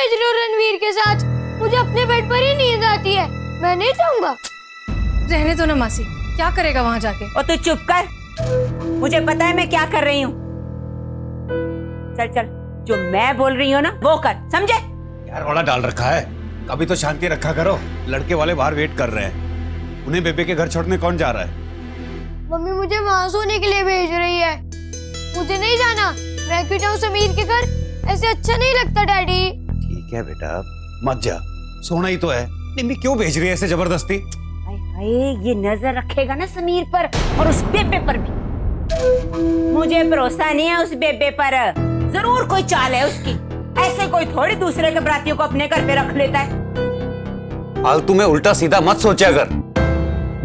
भेज रहे हो रणवीर के साथ? मुझे अपने बेड पर ही नींद आती है, मैं नहीं जाऊंगा। रहने दो ना मासी, क्या करेगा वहां जाके? और तू चुप कर, मुझे पता है मैं क्या कर रही हूँ। चल चल, जो मैं बोल रही हूँ ना वो कर, समझे? यार रोड़ा डाल रखा है, कभी तो शांति रखा करो। लड़के वाले बाहर वेट कर रहे हैं, उन्हें बेबे के घर छोड़ने कौन जा रहा है? मम्मी मुझे वहां सोने के लिए भेज रही है, मुझे नहीं जाना। मैं क्यों जाऊँ समीर के घर? ऐसे अच्छा नहीं लगता डैडी। ठीक है बेटा, मत जा, सोना ही तो है। मम्मी क्यों भेज रही है ऐसे जबरदस्ती? ये नजर रखेगा ना समीर पर और उस बेबे पर भी। मुझे भरोसा नहीं है उस बेबे पर, जरूर कोई चाल है उसकी। ऐसे कोई थोड़ी दूसरे के बरातियों को अपने घर पे रख लेता है। फालतू में उल्टा सीधा मत सोचा कर।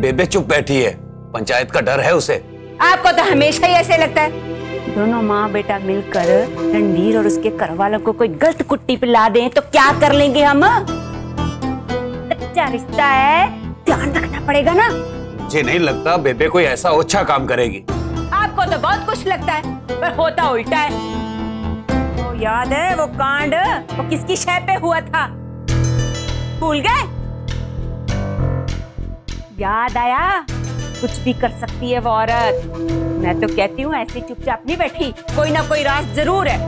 बेबे चुप बैठी है, पंचायत का डर है उसे। आपको तो हमेशा ही ऐसे लगता है दोनों माँ बेटा मिलकर रणवीर और उसके घर वालों को कोई गलत कुट्टी पिला दें तो क्या कर लेंगे हम? अच्छा रिश्ता है, ध्यान रखना पड़ेगा ना। मुझे नहीं लगता बेबे कोई ऐसा अच्छा काम करेगी। आपको तो बहुत कुछ लगता है, पर होता उल्टा है। वो याद है वो कांड, वो किसकी शय पे हुआ था? भूल गए? याद आया? कुछ भी कर सकती है वो औरत। मैं तो कहती हूँ ऐसे चुपचाप नहीं बैठी, कोई ना कोई राज जरूर है।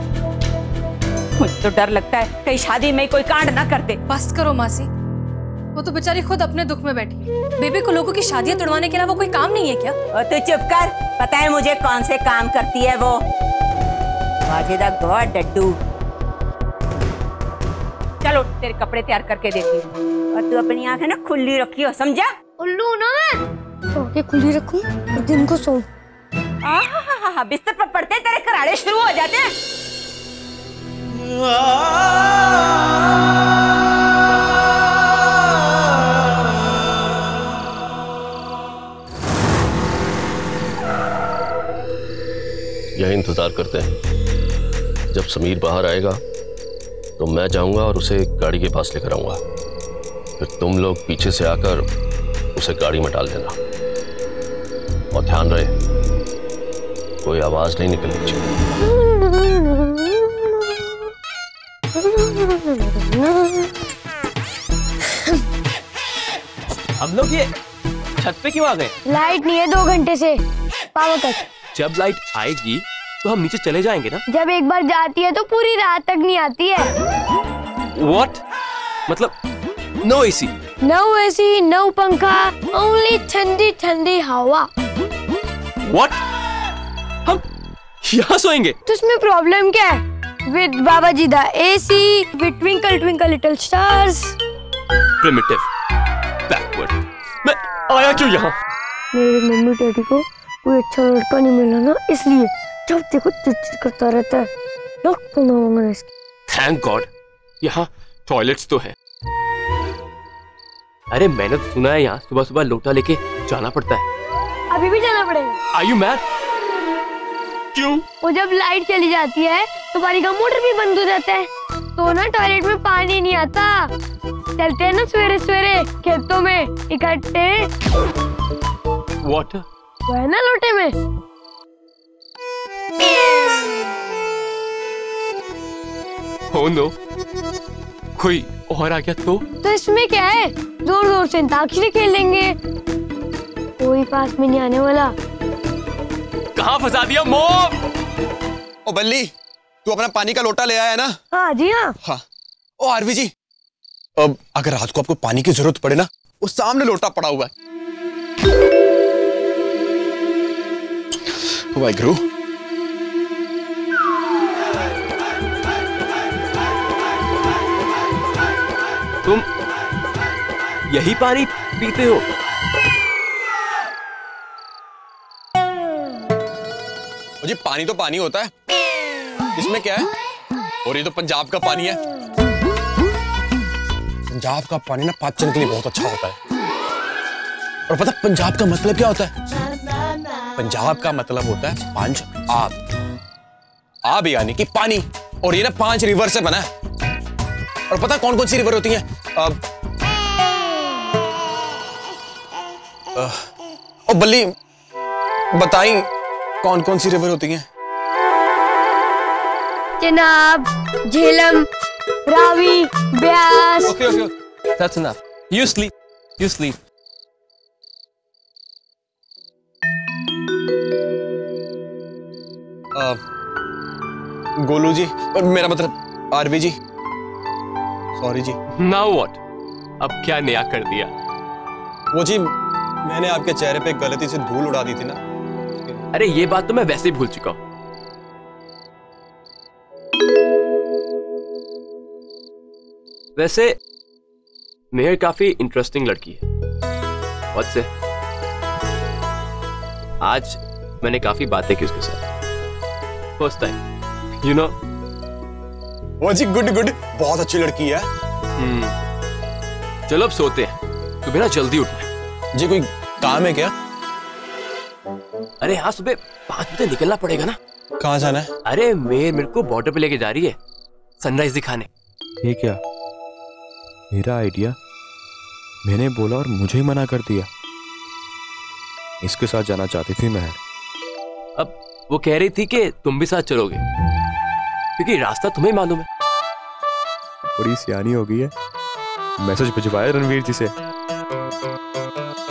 मुझे तो डर लगता है कहीं शादी में कोई कांड ना करते। बस करो मासी, वो तो बेचारी खुद अपने दुख में बैठी है। बेबी को लोगों की शादियां तोड़वाने के अलावा कोई काम नहीं है क्या? तू चुप कर, पता है मुझे कौन से काम करती है वो। वाजिदा गॉड डड्डू। चलो तेरे कपड़े तैयार करके देती हूँ, और तू अपनी आंखें ना खुली रखियो, समझा? उल्लू ना मैं, आंखें खुली रखूं और दिन को सो। बिस्तर पर पड़ते तेरे कराड़े शुरू हो जाते हैं। यही इंतजार करते हैं। जब समीर बाहर आएगा तो मैं जाऊंगा और उसे गाड़ी के पास लेकर आऊंगा। फिर तुम लोग पीछे से आकर उसे गाड़ी में डाल देना, और ध्यान रहे कोई आवाज नहीं निकलनी चाहिए। हम लोग ये छत पे क्यों आ गए? लाइट नहीं है 2 घंटे से, पावर कट। जब लाइट आएगी तो हम नीचे चले जाएंगे ना? जब एक बार जाती है तो पूरी रात तक नहीं आती है। What? मतलब no AC? No AC, no पंखा, ओनली ठंडी ठंडी हवा। What? हम यहाँ सोएंगे? तो इसमें प्रॉब्लम क्या है? With बाबा जी दा AC, with twinkle twinkle little stars. Primitive, backward. मैं आया क्यों यहाँ? मेरे मम्मी डैडी को कोई अच्छा लड़का नहीं मिला ना, इसलिए जब देखो चिड़चिड़ करता रहता है। Thank God, यहाँ टॉयलेट्स तो है। अरे मैंने तो सुना है यहाँ सुबह सुबह लोटा लेके जाना पड़ता है। अभी भी जाना पड़ेगा। Are you mad? क्यों? वो जब लाइट चली जाती है तो पानी का मोटर भी बंद हो जाता है, तो ना टॉयलेट में पानी नहीं आता। चलते हैं ना सवेरे सवेरे खेतों में इकट्ठे। वाटर? वो है ना लोटे में। Oh no, कोई और आ गया तो इसमें क्या है, जोर जोर से अंताक्षरी खेलेंगे, कोई पास में नहीं आने वाला। कहाँ फंसा दिया मॉम? ओ बल्ली, तू अपना पानी का लोटा ले आया ना? हाँ जी हाँ। हाँ। ओ आरवी जी, अब अगर रात को आपको पानी की जरूरत पड़े ना, वो सामने लोटा पड़ा हुआ है। ओ भाई गुरु, तुम यही पानी पीते हो? जी पानी तो पानी होता है, इसमें क्या है? और ये तो पंजाब का पानी है। पंजाब का पानी ना पाचन के लिए बहुत अच्छा होता है। और पता पंजाब का मतलब क्या होता है? पंजाब का मतलब होता है 5 आब। आब यानी कि पानी, और ये ना 5 रिवर से बना है। और पता कौन कौन सी रिवर होती हैं? ओ बल्ली बताई कौन कौन सी रिवर होती हैं? Chenab, Jhelum, Ravi, Beas. Okay, okay, okay. That's enough. You sleep. You sleep. Golu ji, मेरा मतलब आरवी जी, सॉरी जी। Now what? अब क्या नया कर दिया? वो जी, मैंने आपके चेहरे पे गलती से धूल उड़ा दी थी ना। अरे ये बात तो मैं वैसे ही भूल चुका हूं। वैसे मेहर काफी इंटरेस्टिंग लड़की है। What's से आज मैंने काफी बातें की उसके साथ। First time, you know. वो जी गुड गुड, बहुत अच्छी लड़की है। चलो अब सोते हैं, सुबह ना जल्दी उठना है। जी कोई काम है क्या? अरे हाँ, सुबह 5 बजे निकलना पड़ेगा ना। कहाँ जाना है? अरे मेरे को बॉर्डर पे लेके जा रही है सनराइज दिखाने। ये क्या, मेरा आइडिया? मैंने बोला और मुझे ही मना कर दिया। इसके साथ जाना चाहती थी मैं। अब वो कह रही थी कि तुम भी साथ चलोगे क्योंकि रास्ता तुम्हें मालूम है। बड़ी सियानी हो गई है। मैसेज भिजवाया रणवीर जी से।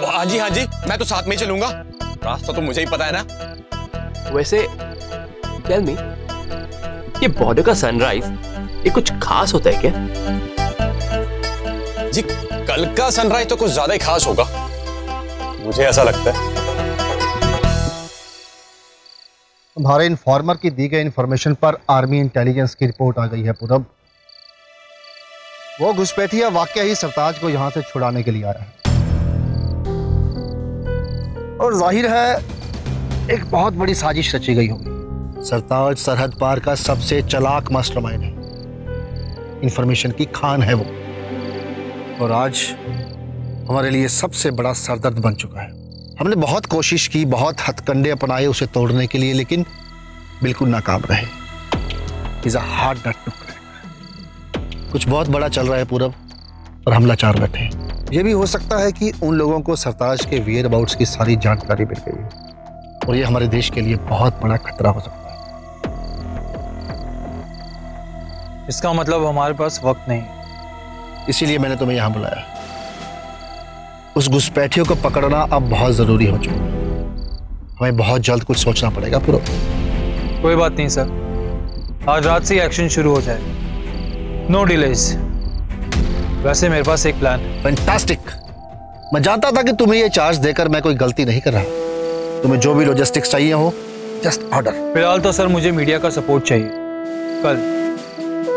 हाँ जी, मैं तो साथ में ही चलूंगा। रास्ता तो मुझे ही पता है ना। वैसे टेल मी, ये बॉर्डर का सनराइज ये कुछ खास होता है क्या? जी कल का सनराइज तो कुछ ज्यादा ही खास होगा, मुझे ऐसा लगता है। हमारे इन्फॉर्मर की दी गई इंफॉर्मेशन पर आर्मी इंटेलिजेंस की रिपोर्ट आ गई है पूरब। वो घुसपैठिया वाकई ही सरताज को यहां से छुड़ाने के लिए आ रहा है और जाहिर है एक बहुत बड़ी साजिश रची गई होगी। सरताज सरहद पार का सबसे चालाक मास्टरमाइंड है, इंफॉर्मेशन की खान है वो, और आज हमारे लिए सबसे बड़ा सरदर्द बन चुका है। हमने बहुत कोशिश की, बहुत हथकंडे अपनाए उसे तोड़ने के लिए, लेकिन बिल्कुल नाकाम रहे। Is a hard nut to crack. कुछ बहुत बड़ा चल रहा है पूरब और हम लाचार बैठे हैं। यह भी हो सकता है कि उन लोगों को सरताज के वेयर अबाउट्स की सारी जानकारी मिल गई है और ये हमारे देश के लिए बहुत बड़ा खतरा हो सकता है। इसका मतलब हमारे पास वक्त नहीं, इसीलिए मैंने तुम्हें यहां बुलाया। उस घुसपैठियों को पकड़ना अब बहुत जरूरी हो चुका है। हमें बहुत जल्द कुछ सोचना पड़ेगा पूरा। कोई बात नहीं सर, आज रात से एक्शन शुरू हो जाए। No delays. वैसे मेरे पास एक प्लान है। फैंटास्टिक। मैं जानता था कि तुम्हें ये चार्ज देकर मैं कोई गलती नहीं कर रहा। तुम्हें जो भी लॉजिस्टिक्स चाहिए हो, जस्ट ऑर्डर। फिलहाल तो सर मुझे मीडिया का सपोर्ट चाहिए कल,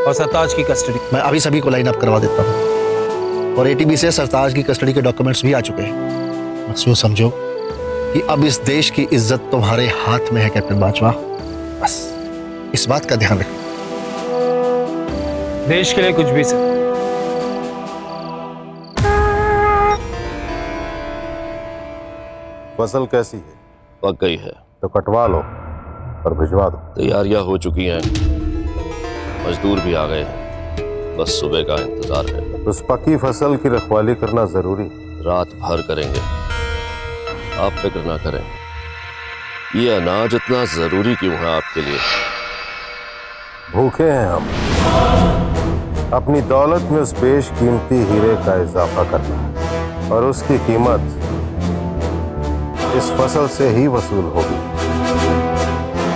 और सरताज की कस्टडी। मैं अभी सभी को लाइन अप करवा देता हूँ और एटीबी से सरताज की कस्टडी के डॉक्यूमेंट्स भी आ चुके हैं। बस यूं समझो कि अब इस देश की इज्जत तुम्हारे हाथ में है कैप्टन बाजवा। बस इस बात का ध्यान रखो। देश के लिए कुछ भी सर। फसल कैसी है? पक गई है तो कटवा लो और भिजवा दो। तैयारियां हो चुकी हैं, मजदूर भी आ गए हैं, बस सुबह का इंतजार है। उस पकी फसल की रखवाली करना जरूरी। रात भर करेंगे, आप फिक्र ना करें। ये अनाज इतना जरूरी क्यों है आपके लिए? भूखे हैं हम। अपनी दौलत में उस बेशकीमती हीरे का इजाफा करना है और उसकी कीमत इस फसल से ही वसूल होगी।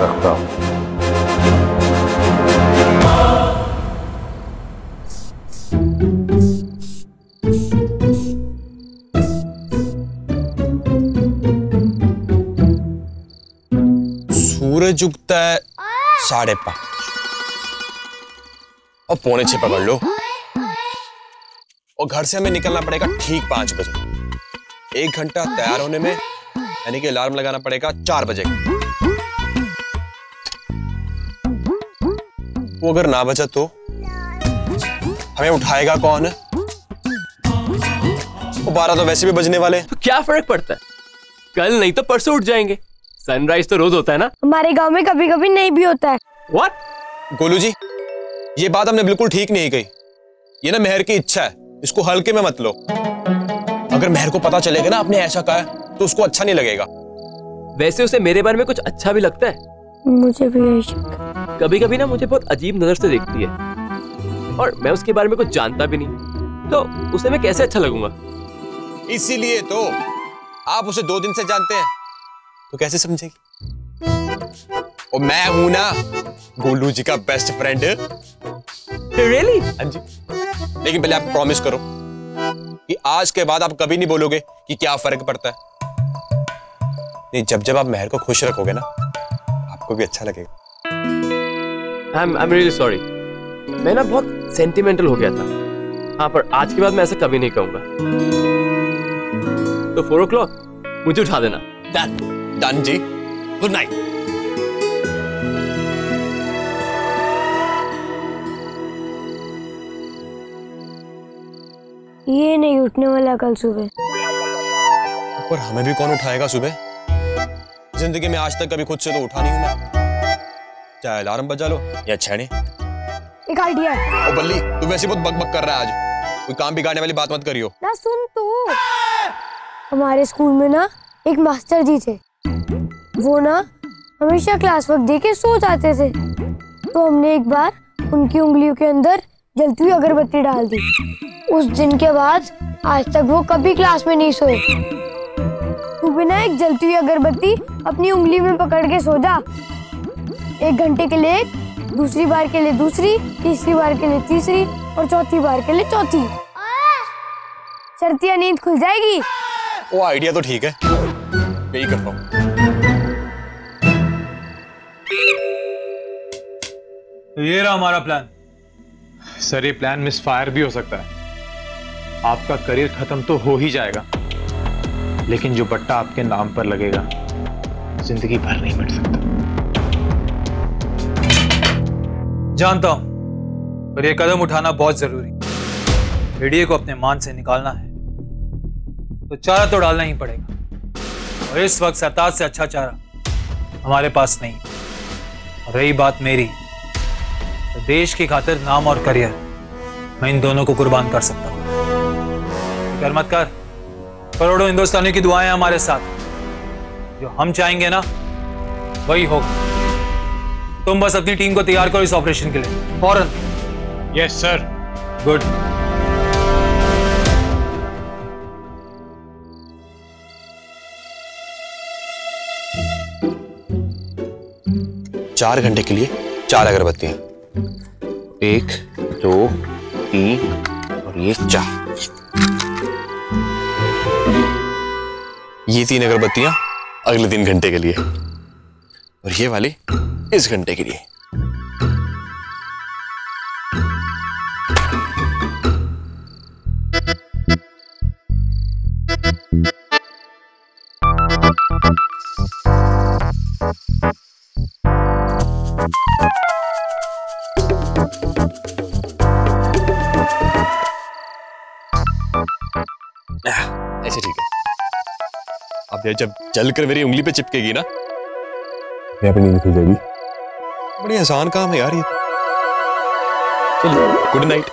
रखता हूं। सूरज उगता है 5:30 और 4:45 पकड़ लो, और घर से हमें निकलना पड़ेगा ठीक 5 बजे। 1 घंटा तैयार होने में, यानी कि अलार्म लगाना पड़ेगा 4 बजे। वो अगर ना बचा तो हमें उठाएगा कौन? वो 12 तो वैसे भी बजने वाले। तो क्या फर्क पड़ता है, कल नहीं तो परसों उठ जाएंगे। सनराइज तो रोज होता है ना। हमारे गांव में कभी कभी नहीं भी होता है। What? गोलू जी, ये बात हमने बिल्कुल ठीक नहीं कही। ये ना मेहर की इच्छा है, इसको हल्के में मत लो। अगर मेहर को पता चलेगा ना आपने ऐसा कहा है, तो उसको अच्छा नहीं लगेगा। वैसे उसे मेरे बारे में कुछ अच्छा भी लगता है। मुझे भी यही शक। कभी कभी ना मुझे बहुत अजीब नजर से देखती है। और मैं उसके बारे में कुछ जानता भी नहीं, तो उसे मैं कैसे अच्छा लगूंगा? इसीलिए तो आप उसे 2 दिन से जानते हैं, तो कैसे समझेगी? और मैं हूं ना गोलू जी का बेस्ट फ्रेंड। रियली? हाँ जी। लेकिन पहले आप प्रॉमिस करो कि आज के बाद आप कभी नहीं बोलोगे कि क्या फर्क पड़ता है। नहीं, जब जब आप मेहर को खुश रखोगे ना, आपको भी अच्छा लगेगा। I'm really sorry। मैं ना बहुत सेंटिमेंटल हो गया था। हाँ, पर आज के बाद मैं ऐसा कभी नहीं कहूंगा। तो 4 o'clock मुझे उठा देना। डन जी। Good night. ये नहीं उठने वाला कल सुबह। और हमें भी कौन उठाएगा सुबह? जिंदगी में आज तक कभी खुद से तो उठा नहीं हूं मैं। चाहे अलार्म बजा लो या छेड़े। एक आइडिया है। ओ बल्ली, तू वैसे बहुत बकबक कर रहा है आज। कोई काम बिगाड़ने वाली बात मत करियो। ना सुन तू। हमारे स्कूल में ना एक मास्टर जी थे। वो ना हमेशा क्लास वर्क देके सो जाते थे। तो हमने एक बार उनकी उंगलियों के अंदर जलती हुई अगरबत्ती डाल दी। उस दिन के बाद आज तक वो कभी क्लास में नहीं सोए। तू भी ना एक जलती हुई अगरबत्ती अपनी उंगली में पकड़ के सो जा। 1 घंटे के लिए एक, दूसरी बार के लिए दूसरी, तीसरी बार के लिए तीसरी और चौथी बार के लिए चौथी। चरतिया नींद खुल जाएगी। वो आइडिया तो ठीक है, यही करता हूँ। तो ये रहा हमारा प्लान। सर, ये प्लान मिसफायर भी हो सकता है। आपका करियर खत्म तो हो ही जाएगा, लेकिन जो बट्टा आपके नाम पर लगेगा जिंदगी भर नहीं मिट सकता। जानता हूं, पर यह कदम उठाना बहुत जरूरी। भेड़िए को अपने मान से निकालना है तो चारा तो डालना ही पड़ेगा, और इस वक्त सरताज से अच्छा चारा हमारे पास नहीं। और रही बात मेरी, तो देश की खातिर नाम और करियर मैं इन दोनों को कुर्बान कर सकता हूं। फिक्र मत कर, करोड़ों हिंदुस्तानियों की दुआएं हमारे साथ। जो हम चाहेंगे ना वही होगा। तुम बस अपनी टीम को तैयार करो इस ऑपरेशन के लिए फौरन। Yes sir. गुड। चार घंटे के लिए 4 अगरबत्तियां। 1, 2, 3 और ये 4। ये 3 अगरबत्तियां अगले 3 घंटे के लिए, और ये वाली इस घंटे के लिए। ऐसे ठीक है। अब ये जब जलकर मेरी उंगली पे चिपकेगी ना, मैं अपनी नींद खुल जाएगी। बड़ी आसान काम है यार ये। चलिए, गुड नाइट।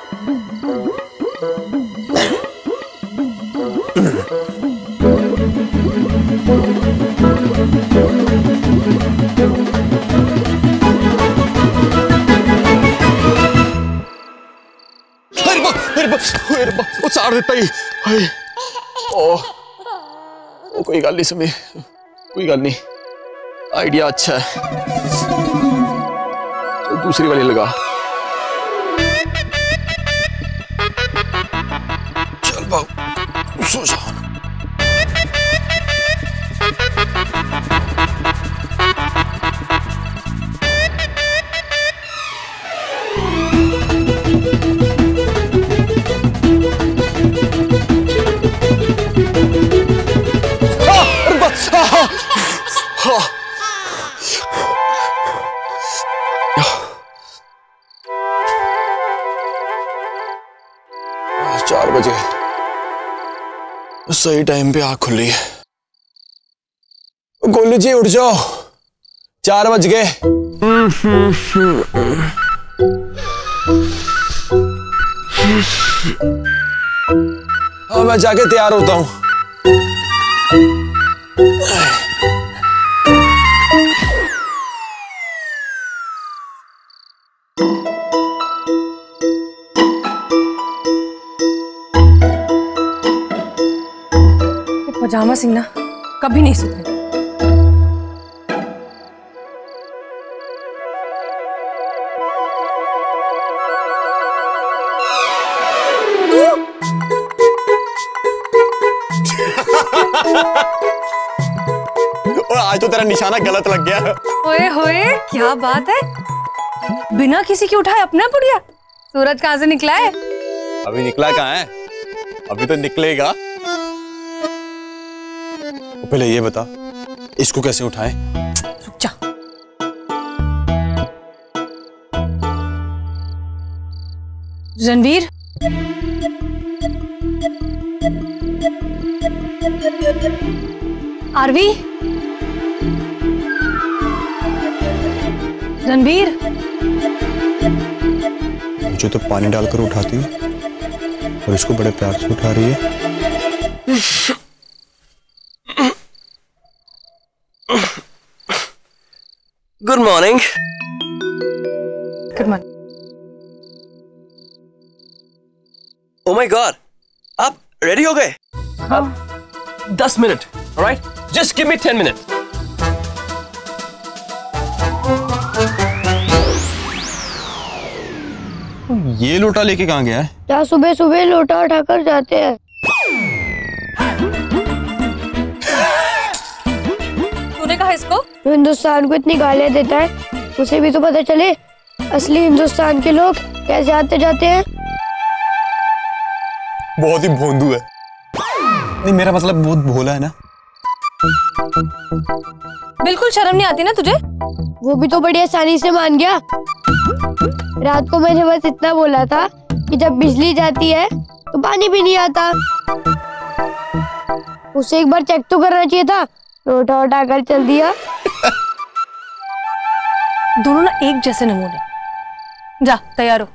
वो साड़ देता ही। ओ कोई गल नहीं समीर, कोई गल नहीं, आइडिया अच्छा है। तो दूसरी वाली लगा। चल बाबू, सो जाओ। चार बजे सही टाइम पे आँख खुली है। गोलू जी उठ जाओ, 4 बज गए। हाँ, मैं जाके तैयार होता हूँ। पजामा सिंह ना कभी नहीं सुधरे। और आज तो तेरा निशाना गलत लग गया। ओए होए, क्या बात है, बिना किसी के उठाए अपना पुड़िया। सूरज कहाँ से निकला है? अभी निकला कहाँ है, अभी तो निकलेगा। तो पहले ये बता, इसको कैसे उठाएं? रुक जा। रणवीर, आरवी, रणवीर, मुझे तो पानी डालकर उठाती है और इसको बड़े प्यार से उठा रही है। Good morning. Good morning. Oh my God, आप रेडी हो गए? हाँ। 10 minute, alright? Just give me 10 minute. ये लोटा लेके कहाँ गया है? क्या सुबह सुबह लोटा उठाकर जाते हैं? तूने कहा इसको? जो हिंदुस्तान को इतनी गालियां देता है, उसे भी तो पता चले असली हिंदुस्तान के लोग कैसे आते जाते हैं। बहुत ही भोंदू है। नहीं, मेरा मतलब बहुत भोला है ना। बिल्कुल शर्म नहीं आती ना तुझे? वो भी तो बड़ी आसानी से मान गया। रात को मैंने बस इतना बोला था कि जब बिजली जाती है तो पानी भी नहीं आता। उसे एक बार चेक तो करना चाहिए था, लोटा उठाकर चल दिया। दोनों ना एक जैसे नमूने। जा तैयार हो।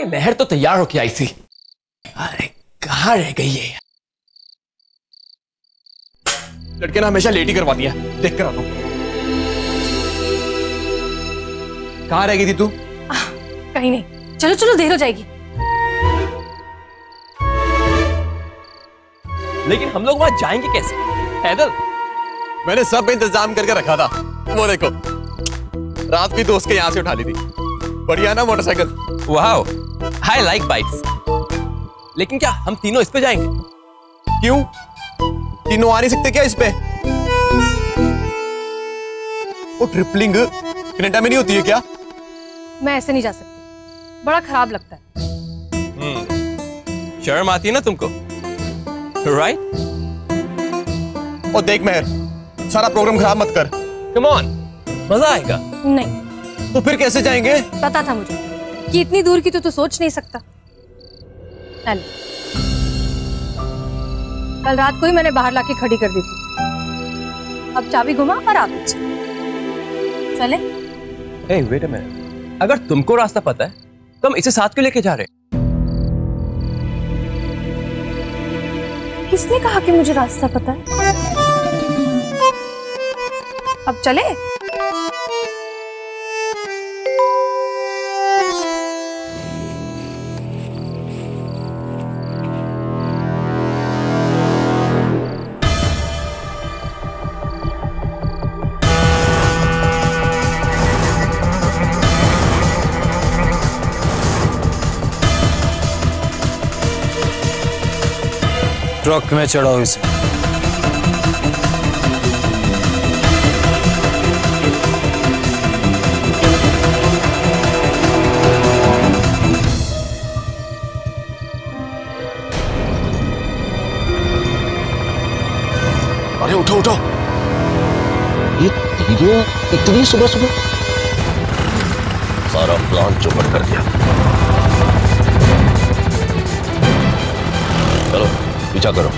मेहर तो तैयार होके आई थी। अरे कहाँ रह गई है? लड़के ने हमेशा लेट ही करवा दिया। देख कर आता हूं। कहाँ रह गई थी तू? कहीं नहीं। चलो चलो, देर हो जाएगी। लेकिन हम लोग वहां जाएंगे कैसे? पैदल? मैंने सब इंतजाम करके रखा था। वो देखो, रात भी दोस्त के यहाँ से उठा ली थी। बढ़िया ना motorcycle? Wow, I like bikes. लेकिन क्या हम तीनों इस पे जाएंगे? क्यों? तीनों आ नहीं सकते क्या इस पे? वो ट्रिपलिंग कनाडा में नहीं होती है क्या? मैं ऐसे नहीं जा सकती, बड़ा खराब लगता है। शर्म आती है ना तुमको, राइट? और देख मेहर, सारा प्रोग्राम खराब मत कर। कम ऑन, मजा आएगा। नहीं। तो फिर कैसे जाएंगे? पता था मुझे कि इतनी दूर की तो तू सोच नहीं सकता। चल। कल रात को ही मैंने बाहर लाके खड़ी कर दी थी। अब चाबी घुमा और आप चले। Hey, wait a minute. अगर तुमको रास्ता पता है तो हम इसे साथ क्यों लेके जा रहे हैं? किसने कहा कि मुझे रास्ता पता है? अब चले। ट्रक में चढ़ाओ इसे। अरे उठो उठो, ये तीनों इतनी सुबह सुबह। सारा प्लान चौपट कर दिया। चलो पीछा करो।